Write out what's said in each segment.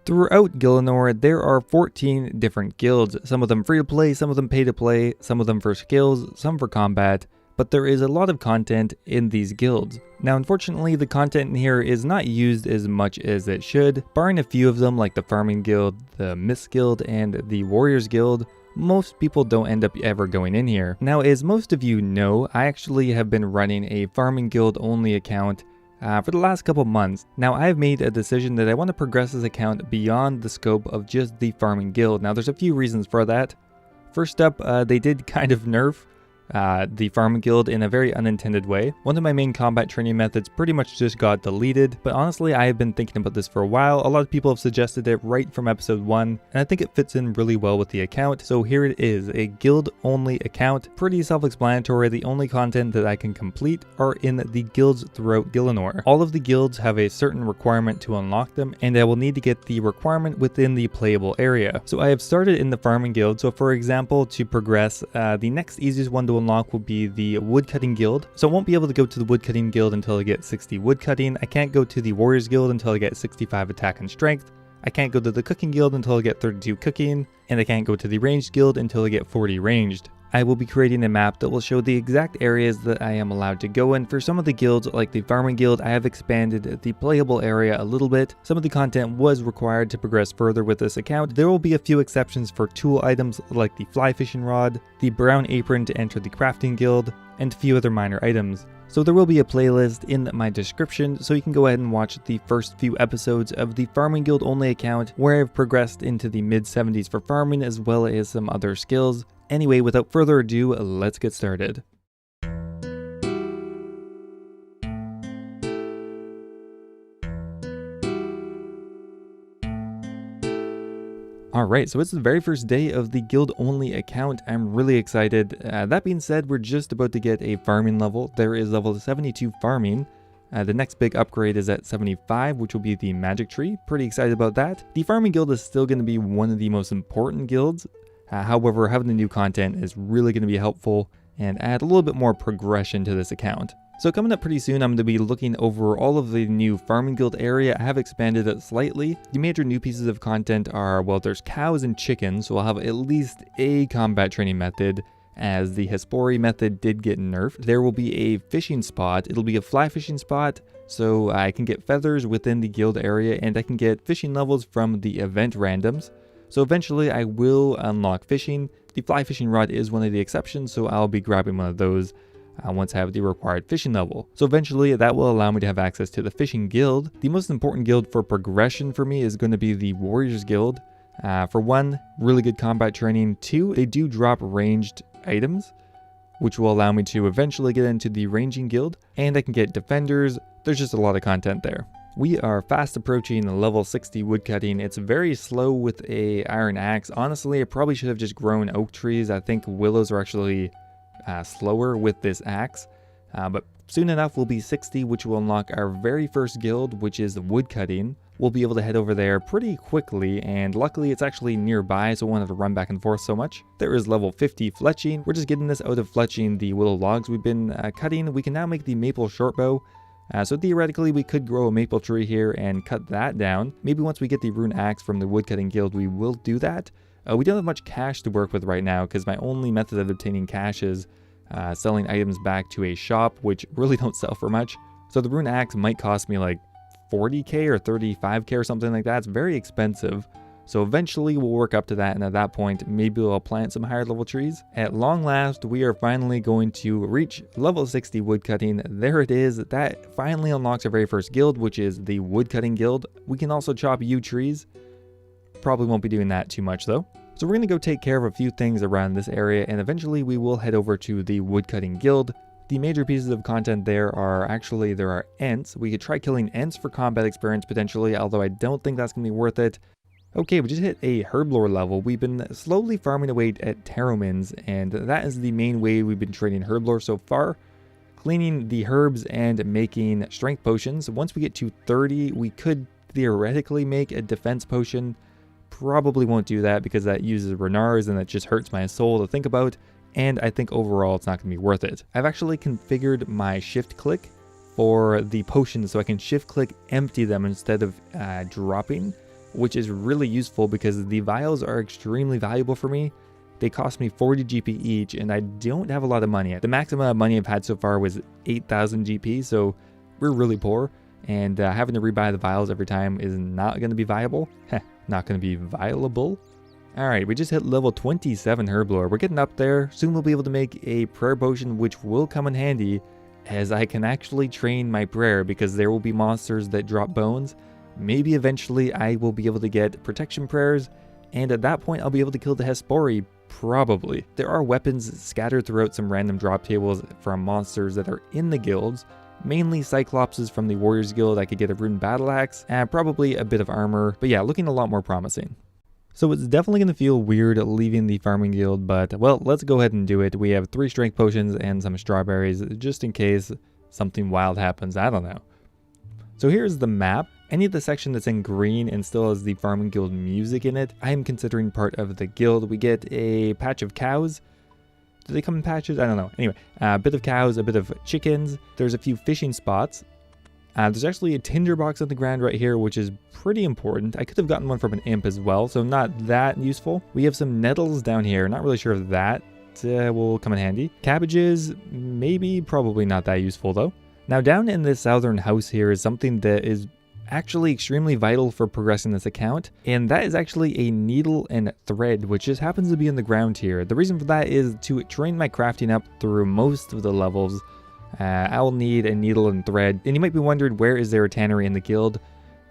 Throughout Gilenor, there are 14 different guilds, some of them free to play, some of them pay to play, some of them for skills, some for combat, but there is a lot of content in these guilds. Now unfortunately, the content in here is not used as much as it should, barring a few of them like the Farming Guild, the Myths Guild, and the Warriors Guild. Most people don't end up ever going in here. Now, as most of you know, I actually have been running a Farming Guild only account for the last couple months. Now, I've made a decision that I want to progress this account beyond the scope of just the Farming Guild. Now, there's a few reasons for that. First up, they did kind of nerf the Farming Guild in a very unintended way. One of my main combat training methods pretty much just got deleted, but honestly I have been thinking about this for a while. A lot of people have suggested it right from episode 1, and I think it fits in really well with the account. So here it is, a guild only account. Pretty self-explanatory. The only content that I can complete are in the guilds throughout Gilenor. All of the guilds have a certain requirement to unlock them, and I will need to get the requirement within the playable area. So I have started in the Farming Guild. So for example, to progress, the next easiest one to unlock will be the woodcutting guild. So I won't be able to go to the woodcutting guild until I get 60 woodcutting. I can't go to the warriors guild until I get 65 attack and strength. I can't go to the cooking guild until I get 32 cooking, and I can't go to the ranged guild until I get 40 ranged. I will be creating a map that will show the exact areas that I am allowed to go in. For some of the guilds, like the Farming Guild, I have expanded the playable area a little bit. Some of the content was required to progress further with this account. There will be a few exceptions for tool items like the fly fishing rod, the brown apron to enter the crafting guild, and a few other minor items. So there will be a playlist in my description, so you can go ahead and watch the first few episodes of the Farming Guild only account, where I've progressed into the mid 70s for farming as well as some other skills. Anyway, without further ado, let's get started. Alright, so it's the very first day of the guild only account. I'm really excited. That being said, we're just about to get a farming level. There is level 72 farming. The next big upgrade is at 75, which will be the magic tree. Pretty excited about that. The Farming Guild is still going to be one of the most important guilds. However, having the new content is really going to be helpful and add a little bit more progression to this account. So coming up pretty soon, I'm going to be looking over all of the new Farming Guild area. I have expanded it slightly. The major new pieces of content are, well, there's cows and chickens, so I'll have at least a combat training method, as the Hespori method did get nerfed. There will be a fishing spot. It'll be a fly fishing spot, so I can get feathers within the guild area, and I can get fishing levels from the event randoms. So eventually I will unlock fishing. The fly fishing rod is one of the exceptions, so I'll be grabbing one of those once I have the required fishing level. So eventually that will allow me to have access to the fishing guild. The most important guild for progression for me is going to be the Warriors Guild. For one, really good combat training. Two, they do drop ranged items, which will allow me to eventually get into the ranging guild, and I can get defenders. There's just a lot of content there. We are fast approaching level 60 woodcutting. It's very slow with a iron axe. Honestly, I probably should have just grown oak trees. I think willows are actually slower with this axe. But soon enough we'll be 60, which will unlock our very first guild, which is woodcutting. We'll be able to head over there pretty quickly, and luckily it's actually nearby, so I won't have to run back and forth so much. There is level 50 fletching. We're just getting this out of fletching the willow logs we've been cutting. We can now make the maple shortbow. So theoretically, we could grow a maple tree here and cut that down. Maybe once we get the rune axe from the woodcutting guild, we will do that. We don't have much cash to work with right now, because my only method of obtaining cash is selling items back to a shop, which really don't sell for much. So the rune axe might cost me like 40k or 35k or something like that. It's very expensive. So eventually we'll work up to that, and at that point maybe I'll plant some higher level trees. At long last, we are finally going to reach level 60 woodcutting. There it is. That finally unlocks our very first guild, which is the woodcutting guild. We can also chop yew trees. Probably won't be doing that too much though. So we're going to go take care of a few things around this area, and eventually we will head over to the woodcutting guild. The major pieces of content there are ents. We could try killing ents for combat experience potentially, although I don't think that's going to be worth it. Okay, we just hit a herblore level. We've been slowly farming away at Terromins, and that is the main way we've been training herblore so far. Cleaning the herbs and making strength potions. Once we get to 30, we could theoretically make a defense potion. Probably won't do that because that uses Renars and that just hurts my soul to think about, and I think overall it's not going to be worth it. I've actually configured my shift click for the potions so I can shift click empty them instead of dropping. which is really useful because the vials are extremely valuable for me. They cost me 40 GP each, and I don't have a lot of money. The max amount of money I've had so far was 8,000 GP, so we're really poor, and having to rebuy the vials every time is not going to be viable. Not going to be viable. Alright, we just hit level 27 Herblore. We're getting up there. Soon we'll be able to make a prayer potion, which will come in handy, as I can actually train my prayer, because there will be monsters that drop bones. Maybe eventually I will be able to get protection prayers, and at that point I'll be able to kill the Hespori, probably. There are weapons scattered throughout some random drop tables from monsters that are in the guilds, mainly Cyclopses from the Warriors Guild. I could get a rune battle axe, and probably a bit of armor, but yeah, looking a lot more promising. So it's definitely going to feel weird leaving the farming guild, but well, let's go ahead and do it. We have 3 strength potions and some strawberries, just in case something wild happens, I don't know. So here's the map. Any of the section that's in green and still has the farming guild music in it, I am considering part of the guild. We get a patch of cows. Do they come in patches? I don't know. Anyway, a bit of cows, a bit of chickens. There's a few fishing spots. There's actually a tinderbox on the ground right here, which is pretty important. I could have gotten one from an imp as well, so not that useful. We have some nettles down here. Not really sure if that will come in handy. Cabbages, maybe, probably not that useful though. Now down in this southern house here is something that is actually extremely vital for progressing this account, and that is actually a needle and thread, which just happens to be on the ground here. The reason for that is to train my crafting up through most of the levels. I'll need a needle and thread, and you might be wondering, where is there a tannery in the guild?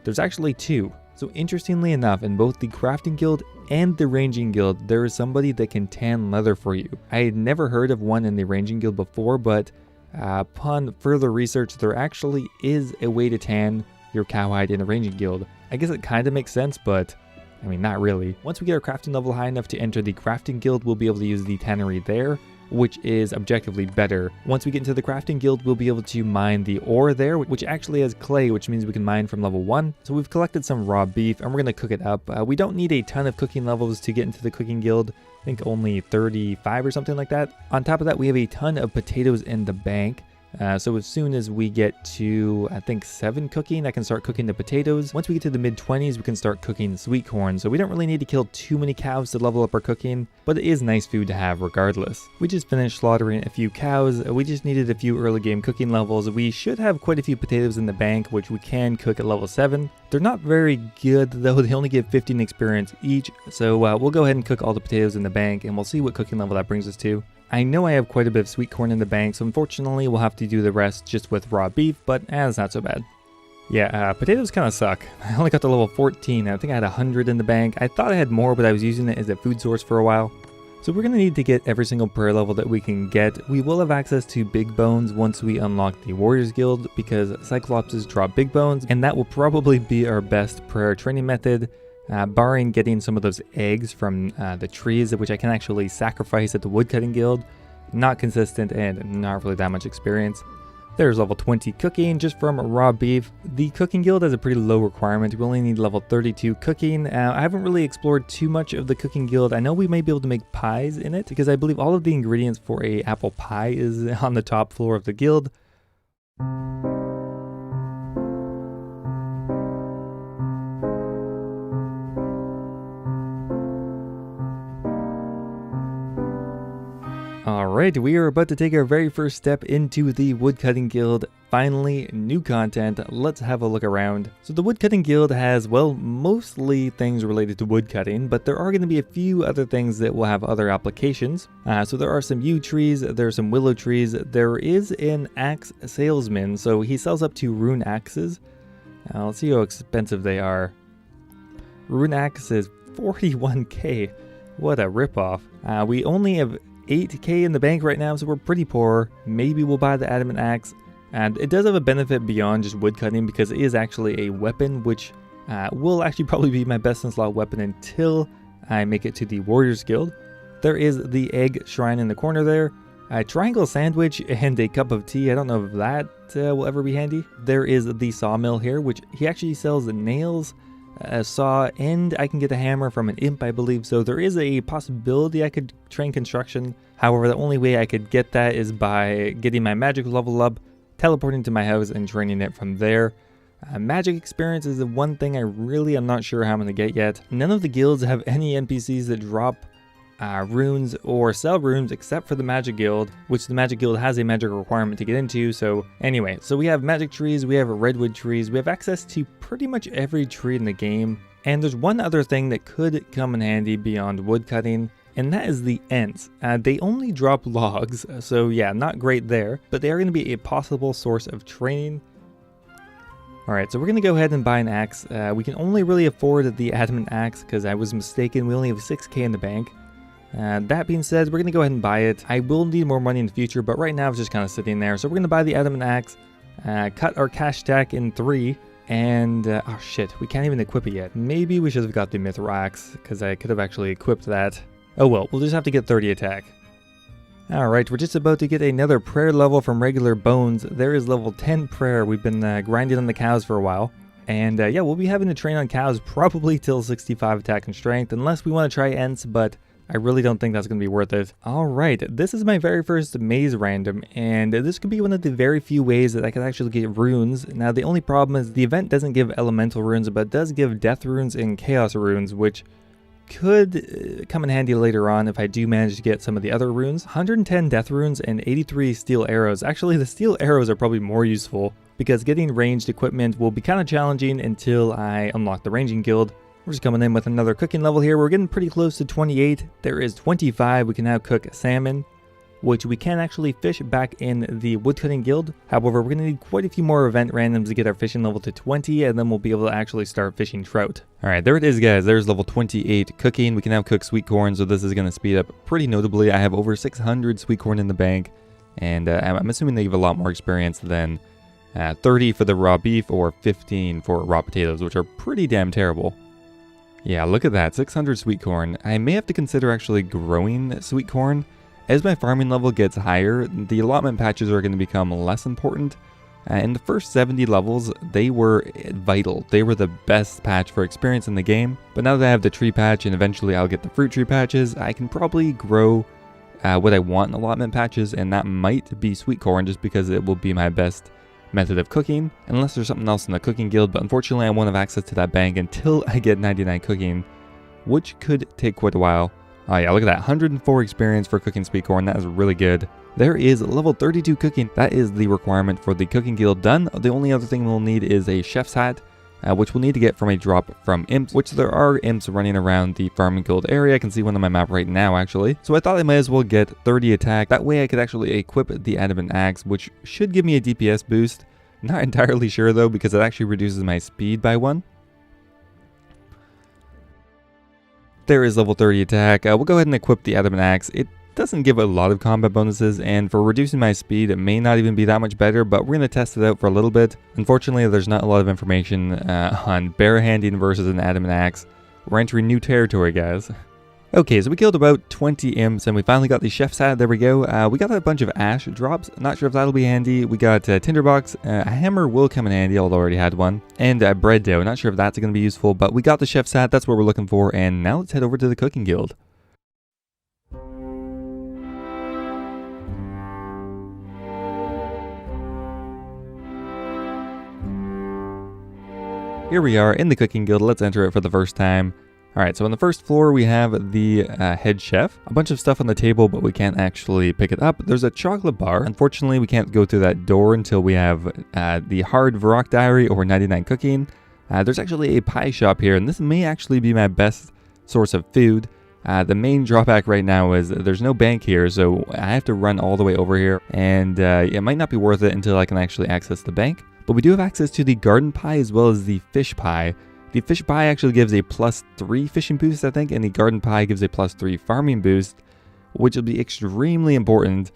There's actually 2. So interestingly enough, in both the crafting guild and the ranging guild, there is somebody that can tan leather for you. I had never heard of one in the ranging guild before, but upon further research, there actually is a way to tan your cowhide in the ranging guild. I guess it kind of makes sense, but I mean, not really. Once we get our crafting level high enough to enter the crafting guild, we'll be able to use the tannery there, which is objectively better. Once we get into the crafting guild, we'll be able to mine the ore there, which actually has clay, which means we can mine from level 1. So we've collected some raw beef, and we're going to cook it up. We don't need a ton of cooking levels to get into the cooking guild. I think only 35 or something like that. On top of that, we have a ton of potatoes in the bank. So as soon as we get to, I think, 7 cooking, I can start cooking the potatoes. Once we get to the mid-20s, we can start cooking sweet corn. So we don't really need to kill too many cows to level up our cooking, but it is nice food to have regardless. We just finished slaughtering a few cows. We just needed a few early game cooking levels. We should have quite a few potatoes in the bank, which we can cook at level 7. They're not very good though. They only give 15 experience each. So we'll go ahead and cook all the potatoes in the bank, and we'll see what cooking level that brings us to. I know I have quite a bit of sweet corn in the bank, so unfortunately we'll have to do the rest just with raw beef, but it's not so bad. Yeah, potatoes kind of suck. I only got to level 14, and I think I had 100 in the bank. I thought I had more, but I was using it as a food source for a while. So we're going to need to get every single prayer level that we can get. We will have access to big bones once we unlock the Warriors Guild, because Cyclopses drop big bones, and that will probably be our best prayer training method. Barring getting some of those eggs from the trees, which I can actually sacrifice at the woodcutting guild. Not consistent and not really that much experience. There's level 20 cooking just from raw beef. The cooking guild has a pretty low requirement. We only need level 32 cooking. I haven't really explored too much of the cooking guild. I know we may be able to make pies in it, because I believe all of the ingredients for a apple pie is on the top floor of the guild. Alright, we are about to take our very first step into the woodcutting guild. Finally, new content. Let's have a look around. So the woodcutting guild has, well, mostly things related to woodcutting, but there are going to be a few other things that will have other applications. So there are some yew trees, there are some willow trees, there is an axe salesman, so he sells up to rune axes. Let's see how expensive they are. Rune axe is 41k. What a ripoff. We only have 8k in the bank right now, so we're pretty poor. Maybe we'll buy the adamant axe. And it does have a benefit beyond just woodcutting, because it is actually a weapon, which will actually probably be my best in slot weapon until I make it to the Warriors Guild. There is the egg shrine in the corner there. A triangle sandwich and a cup of tea. I don't know if that will ever be handy. There is the sawmill here, which he actually sells nails, a saw, and I can get a hammer from an imp, I believe. So there is a possibility I could train construction. However, the only way I could get that is by getting my magic level up, teleporting to my house, and training it from there. Magic experience is the one thing I really am not sure how I'm going to get yet. None of the guilds have any NPCs that drop runes or sell runes except for the Magic Guild, which the Magic Guild has a magic requirement to get into. So anyway, so we have magic trees, we have redwood trees, we have access to pretty much every tree in the game. And there's one other thing that could come in handy beyond woodcutting, and that is the Ents. They only drop logs, so yeah, not great there, but they are going to be a possible source of training. Alright, so we're going to go ahead and buy an axe. We can only really afford the adamant axe because I was mistaken. We only have 6k in the bank. That being said, we're going to go ahead and buy it. I will need more money in the future, but right now it's just kind of sitting there. So we're going to buy the adamant axe, cut our cash stack in 3, and oh shit, we can't even equip it yet. Maybe we should have got the mithril axe because I could have actually equipped that. Oh well, we'll just have to get 30 attack. Alright, we're just about to get another prayer level from regular bones. There is level 10 prayer. We've been grinding on the cows for a while. And yeah, we'll be having to train on cows probably till 65 attack and strength, unless we want to try Ents, but I really don't think that's going to be worth it. Alright, this is my very first maze random, and this could be one of the very few ways that I could actually get runes. Now the only problem is the event doesn't give elemental runes, but it does give death runes and chaos runes, which could come in handy later on if I do manage to get some of the other runes. 110 death runes and 83 steel arrows. Actually, the steel arrows are probably more useful because getting ranged equipment will be kind of challenging until I unlock the ranging guild. We're just coming in with another cooking level here. We're getting pretty close to 28. There is 25. We can now cook salmon, which we can actually fish back in the woodcutting guild. However, we're going to need quite a few more event randoms to get our fishing level to 20, and then we'll be able to actually start fishing trout. Alright, there it is guys, there's level 28 cooking. We can now cook sweet corn, so this is going to speed up pretty notably. I have over 600 sweet corn in the bank, and I'm assuming they give a lot more experience than 30 for the raw beef or 15 for raw potatoes, which are pretty damn terrible. Yeah, look at that, 600 sweet corn. I may have to consider actually growing sweet corn. As my farming level gets higher, the allotment patches are going to become less important. In the first 70 levels, they were vital. They were the best patch for experience in the game. But now that I have the tree patch and eventually I'll get the fruit tree patches, I can probably grow what I want in allotment patches, and that might be sweet corn just because it will be my best method of cooking, unless there's something else in the cooking guild. But unfortunately, I won't have access to that bank until I get 99 cooking, which could take quite a while. Oh yeah, look at that, 104 experience for cooking sweet corn. That is really good. There is level 32 cooking. That is the requirement for the cooking guild done. The only other thing we'll need is a chef's hat, which we'll need to get from a drop from imps, which there are imps running around the farming guild area. I can see one on my map right now actually. So I thought I might as well get 30 attack. That way I could actually equip the adamant axe, which should give me a DPS boost. Not entirely sure though, because it actually reduces my speed by 1. There is level 30 attack. We'll go ahead and equip the adamant axe. It doesn't give a lot of combat bonuses, and for reducing my speed, it may not even be that much better, but we're going to test it out for a little bit. Unfortunately, there's not a lot of information on barehanding versus an adamant axe. We're entering new territory, guys. Okay, so we killed about 20 imps, and we finally got the chef's hat. There we go. We got a bunch of ash drops. Not sure if that'll be handy. We got a tinderbox. A hammer will come in handy, although I already had one. And a bread dough. Not sure if that's going to be useful, but we got the chef's hat. That's what we're looking for. And now let's head over to the cooking guild. Here we are in the cooking guild. Let's enter it for the first time. Alright, so on the first floor we have the head chef. A bunch of stuff on the table, but we can't actually pick it up. There's a chocolate bar. Unfortunately, we can't go through that door until we have the hard Varrock diary or 99 cooking. There's actually a pie shop here, and this may actually be my best source of food. The main drawback right now is there's no bank here, so I have to run all the way over here, and it might not be worth it until I can actually access the bank. But we do have access to the garden pie as well as the fish pie. The fish pie actually gives a +3 fishing boost, I think, and the garden pie gives a +3 farming boost, which will be extremely important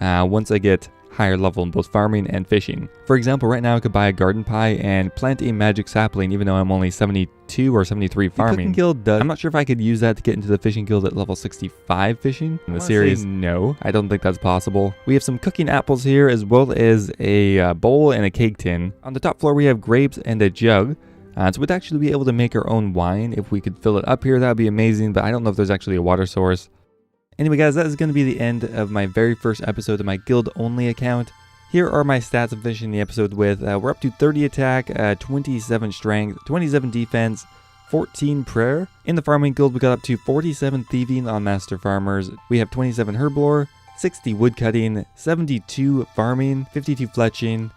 once I get higher level in both farming and fishing. For example, right now I could buy a garden pie and plant a magic sapling, even though I'm only 72 or 73 farming. The cooking guild does. I'm not sure if I could use that to get into the fishing guild at level 65 fishing. In the series, no, I don't think that's possible. We have some cooking apples here, as well as a bowl and a cake tin. On the top floor, we have grapes and a jug. So we'd actually be able to make our own wine. If we could fill it up here, that would be amazing, but I don't know if there's actually a water source. Anyway guys, that is going to be the end of my very first episode of my guild only account. Here are my stats I'm finishing the episode with. We're up to 30 attack, 27 strength, 27 defense, 14 prayer. In the farming guild, we got up to 47 thieving on master farmers. We have 27 herblore, 60 woodcutting, 72 farming, 52 fletching,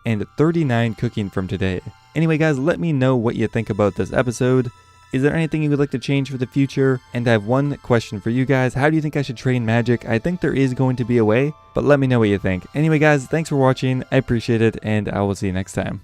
and 39 cooking from today. Anyway guys, let me know what you think about this episode. Is there anything you would like to change for the future? And I have one question for you guys. How do you think I should train magic? I think there is going to be a way, but let me know what you think. Anyway guys, thanks for watching. I appreciate it, and I will see you next time.